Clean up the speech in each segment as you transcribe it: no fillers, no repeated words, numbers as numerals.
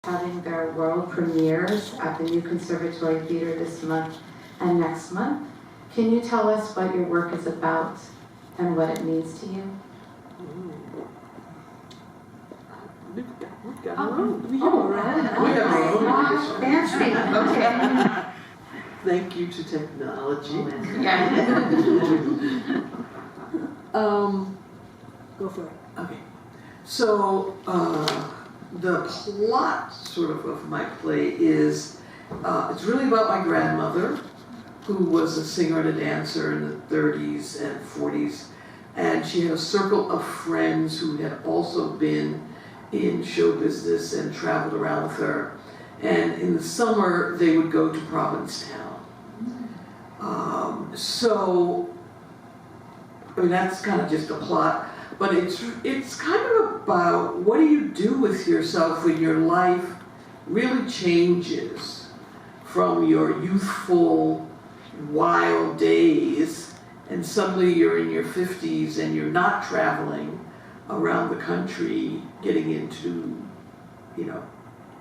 having their world premieres at the new Conservatory Theatre this month and next month. Can you tell us what your work is about and what it means to you? We've got our own. We have our own. Fancy. Okay. Thank you to technology. Yeah. Go for it. Okay. So the plot sort of my play is it's really about my grandmother, who was a singer and a dancer in the 30s and 40s, and she had a circle of friends who had also been in show business and traveled around with her. And in the summer, they would go to Provincetown. So, I mean, that's kind of just a plot, but it's kind of about what do you do with yourself when your life really changes from your youthful, wild days, and suddenly you're in your 50s and you're not traveling around the country getting into,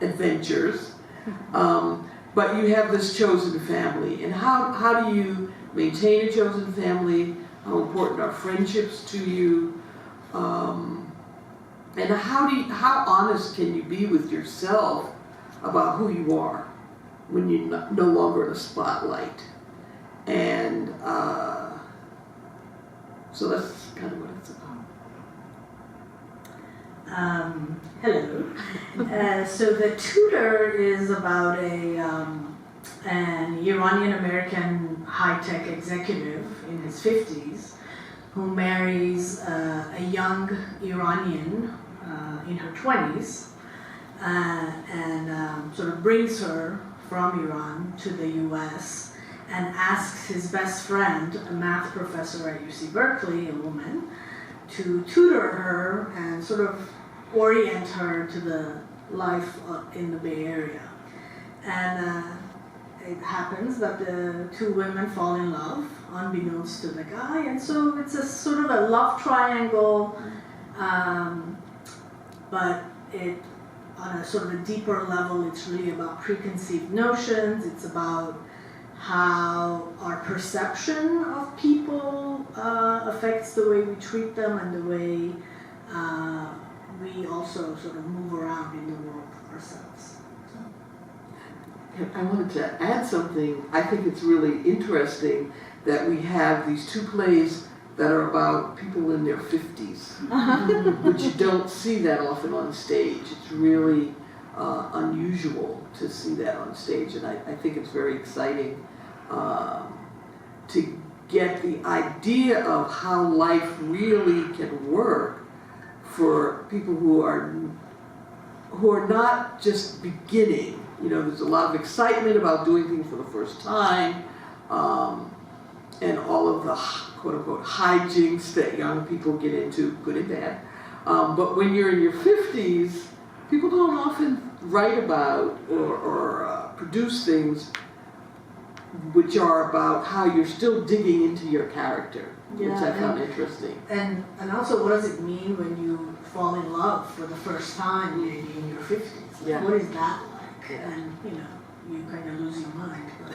adventures. But you have this chosen family. And how do you maintain a chosen family? How important are friendships to you? And how honest can you be with yourself about who you are when you're no longer in a spotlight? And so that's kind of what it's about. Hello. So The Tutor is about an Iranian-American high-tech executive in his 50s who marries a young Iranian in her 20s and sort of brings her from Iran to the US and asks his best friend, a math professor at UC Berkeley, a woman, to tutor her and sort of orient her to the life in the Bay Area. And it happens that the two women fall in love, unbeknownst to the guy, and so it's a sort of a love triangle, but on a sort of a deeper level, it's really about preconceived notions. It's about how our perception of people affects the way we treat them and the way we also sort of move around in the world ourselves. And I wanted to add something. I think it's really interesting that we have these two plays that are about people in their 50s, which you don't see that often on stage. It's really unusual to see that on stage, and I think it's very exciting to get the idea of how life really can work for people who are not just beginning. There's a lot of excitement about doing things for the first time, and all of the quote-unquote hijinks that young people get into, good and bad. But when you're in your 50s, people don't often write about or produce things which are about how you're still digging into your character, which I found interesting. And also, what does it mean when you fall in love for the first time, maybe in your 50s? Yeah. What is that like? Yeah. And, you kind of lose your mind. But